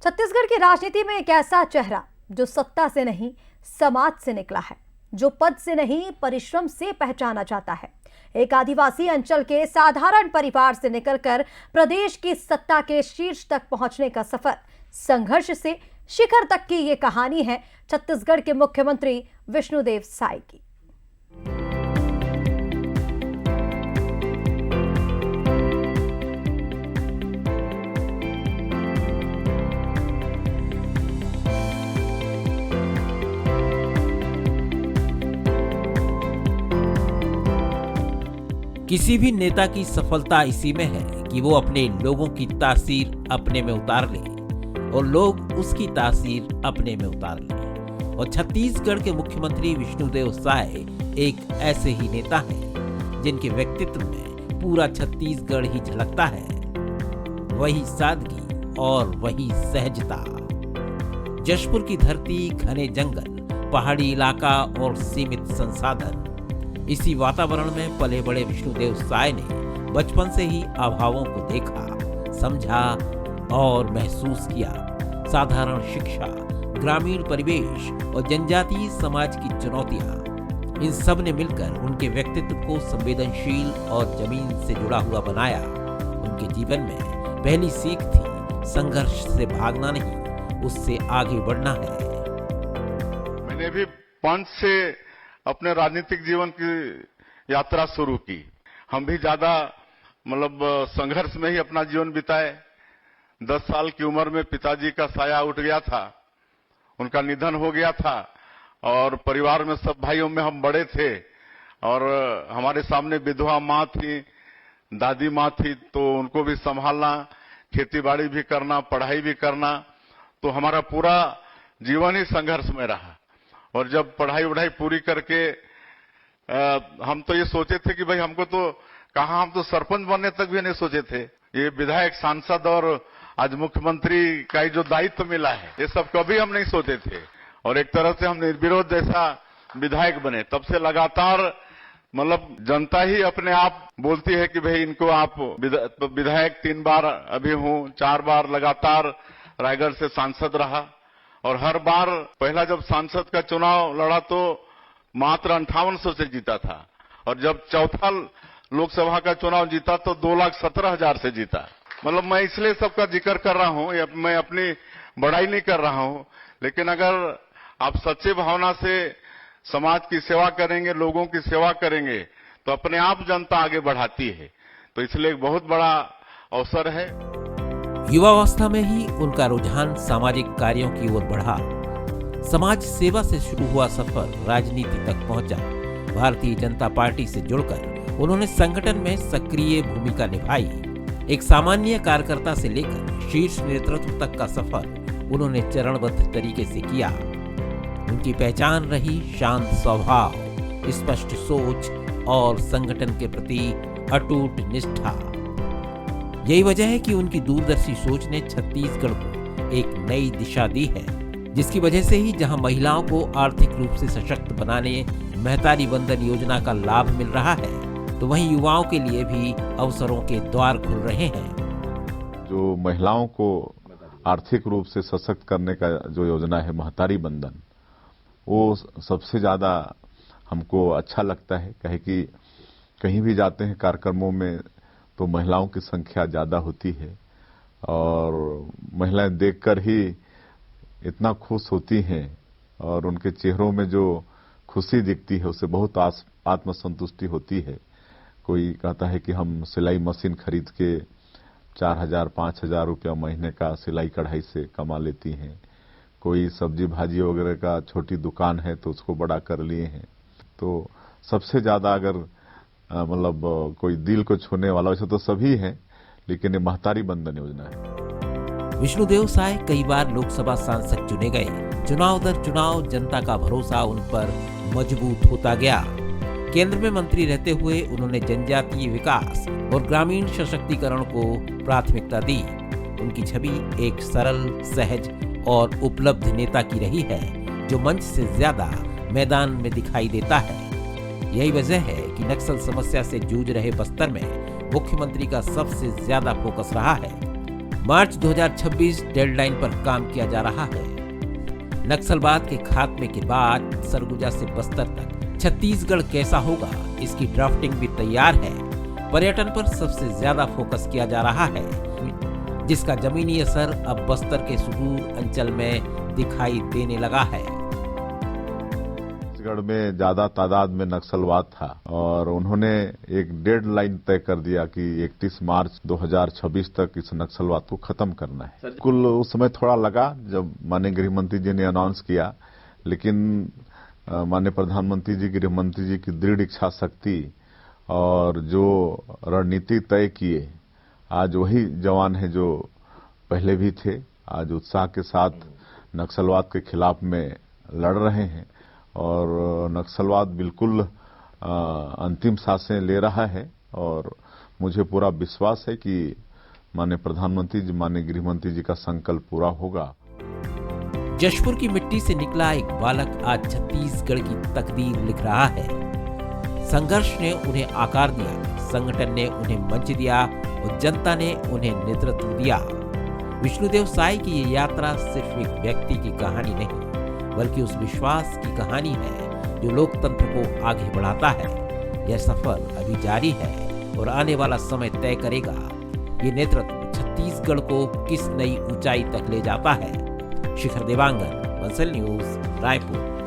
छत्तीसगढ़ की राजनीति में एक ऐसा चेहरा जो सत्ता से नहीं समाज से निकला है, जो पद से नहीं परिश्रम से पहचाना जाता है। एक आदिवासी अंचल के साधारण परिवार से निकलकर प्रदेश की सत्ता के शीर्ष तक पहुंचने का सफर, संघर्ष से शिखर तक की ये कहानी है छत्तीसगढ़ के मुख्यमंत्री विष्णुदेव साय की। किसी भी नेता की सफलता इसी में है कि वो अपने लोगों की तासीर अपने में उतार ले और लोग उसकी तासीर अपने में उतार लें। और छत्तीसगढ़ के मुख्यमंत्री विष्णुदेव साय एक ऐसे ही नेता हैं जिनके व्यक्तित्व में पूरा छत्तीसगढ़ ही झलकता है। वही सादगी और वही सहजता। जशपुर की धरती, घने जंगल, पहाड़ी इलाका और सीमित संसाधन, इसी वातावरण में पले बड़े विष्णुदेव साय ने बचपन से ही अभावों को देखा, समझा और महसूस किया। साधारण शिक्षा, ग्रामीण परिवेश और जनजातीय समाज की चुनौतियां, इन सब ने मिलकर उनके व्यक्तित्व को संवेदनशील और जमीन से जुड़ा हुआ बनाया। उनके जीवन में पहली सीख थी, संघर्ष से भागना नहीं, उससे आगे बढ़ना है। मैंने भी पंच से अपने राजनीतिक जीवन की यात्रा शुरू की। हम भी ज्यादा संघर्ष में ही अपना जीवन बिताए। 10 साल की उम्र में पिताजी का साया उठ गया था, उनका निधन हो गया था और परिवार में सब भाइयों में हम बड़े थे और हमारे सामने विधवा माँ थी, दादी माँ थी, तो उनको भी संभालना, खेतीबाड़ी भी करना, पढ़ाई भी करना, तो हमारा पूरा जीवन ही संघर्ष में रहा। और जब पढ़ाई वढ़ाई पूरी करके हम तो ये सोचे थे कि भाई हमको तो कहा, हम तो सरपंच बनने तक भी नहीं सोचे थे। ये विधायक, सांसद और आज मुख्यमंत्री का जो दायित्व मिला है, ये सब कभी हम नहीं सोचे थे। और एक तरह से हम निर्विरोध जैसा विधायक बने। तब से लगातार जनता ही अपने आप बोलती है कि भाई इनको आप विधायक 3 बार अभी हूं, 4 बार लगातार रायगढ़ से सांसद रहा। और हर बार पहला जब सांसद का चुनाव लड़ा तो मात्र 5800 से जीता था और जब चौथा लोकसभा का चुनाव जीता तो 2,17,000 से जीता। मैं इसलिए सबका जिक्र कर रहा हूं, मैं अपनी बड़ाई नहीं कर रहा हूं, लेकिन अगर आप सच्चे भावना से समाज की सेवा करेंगे, लोगों की सेवा करेंगे, तो अपने आप जनता आगे बढ़ाती है। तो इसलिए एक बहुत बड़ा अवसर है। युवावस्था में ही उनका रुझान सामाजिक कार्यों की ओर बढ़ा। समाज सेवा से शुरू हुआ सफर राजनीति तक पहुंचा। भारतीय जनता पार्टी से जुड़कर उन्होंने संगठन में सक्रिय भूमिका निभाई। एक सामान्य कार्यकर्ता से लेकर शीर्ष नेतृत्व तक का सफर उन्होंने चरणबद्ध तरीके से किया। उनकी पहचान रही शांत स्वभाव, स्पष्ट सोच और संगठन के प्रति अटूट निष्ठा। यही वजह है कि उनकी दूरदर्शी सोच ने छत्तीसगढ़ को एक नई दिशा दी है, जिसकी वजह से ही जहां महिलाओं को आर्थिक रूप से सशक्त बनाने महतारी बंधन योजना का लाभ मिल रहा है, तो वहीं युवाओं के लिए भी अवसरों के द्वार खुल रहे हैं। जो महिलाओं को आर्थिक रूप से सशक्त करने का जो योजना है महतारी बंधन, वो सबसे ज्यादा हमको अच्छा लगता है। कहे कि कहीं भी जाते हैं कार्यक्रमों में तो महिलाओं की संख्या ज्यादा होती है और महिलाएं देखकर ही इतना खुश होती हैं और उनके चेहरों में जो खुशी दिखती है उससे बहुत आत्मसंतुष्टि होती है। कोई कहता है कि हम सिलाई मशीन खरीद के 4,000-5,000 रुपया महीने का सिलाई कढ़ाई से कमा लेती हैं। कोई सब्जी भाजी वगैरह का छोटी दुकान है तो उसको बड़ा कर लिए हैं। तो सबसे ज्यादा अगर कोई दिल को छूने वाला, वैसे तो सभी हैं, लेकिन ये महतारी बंधन योजना है। विष्णुदेव साय कई बार लोकसभा सांसद चुने गए। चुनाव दर चुनाव जनता का भरोसा उन पर मजबूत होता गया। केंद्र में मंत्री रहते हुए उन्होंने जनजातीय विकास और ग्रामीण सशक्तिकरण को प्राथमिकता दी। उनकी छवि एक सरल, सहज और उपलब्ध नेता की रही है, जो मंच से ज्यादा मैदान में दिखाई देता है। यही वजह है कि नक्सल समस्या से जूझ रहे बस्तर में मुख्यमंत्री का सबसे ज्यादा फोकस रहा है। मार्च 2026 डेडलाइन पर काम किया जा रहा है। नक्सलवाद के खात्मे के बाद सरगुजा से बस्तर तक छत्तीसगढ़ कैसा होगा, इसकी ड्राफ्टिंग भी तैयार है। पर्यटन पर सबसे ज्यादा फोकस किया जा रहा है, जिसका जमीनी असर अब बस्तर के सुदूर अंचल में दिखाई देने लगा है। छत्तीसगढ़ में ज्यादा तादाद में नक्सलवाद था और उन्होंने एक डेडलाइन तय कर दिया कि 31 मार्च 2026 तक इस नक्सलवाद को खत्म करना है। कुल उस समय थोड़ा लगा जब माननीय गृह मंत्री जी ने अनाउंस किया, लेकिन माननीय प्रधानमंत्री जी, गृह मंत्री जी की दृढ़ इच्छा शक्ति और जो रणनीति तय किए, आज वही जवान है जो पहले भी थे, आज उत्साह के साथ नक्सलवाद के खिलाफ में लड़ रहे हैं और नक्सलवाद बिल्कुल अंतिम सांसें ले रहा है। और मुझे पूरा विश्वास है कि माननीय प्रधानमंत्री जी, माननीय गृह मंत्री जी का संकल्प पूरा होगा। जशपुर की मिट्टी से निकला एक बालक आज छत्तीसगढ़ की तकदीर लिख रहा है। संघर्ष ने उन्हें आकार दिया, संगठन ने उन्हें मंच दिया और जनता ने उन्हें नेतृत्व दिया। विष्णुदेव साय की ये यात्रा सिर्फ एक व्यक्ति की कहानी नहीं, बल्कि उस विश्वास की कहानी है जो लोकतंत्र को आगे बढ़ाता है। यह सफर अभी जारी है और आने वाला समय तय करेगा ये नेतृत्व छत्तीसगढ़ को किस नई ऊंचाई तक ले जाता है। शिखर देवांगन, बंसल न्यूज, रायपुर।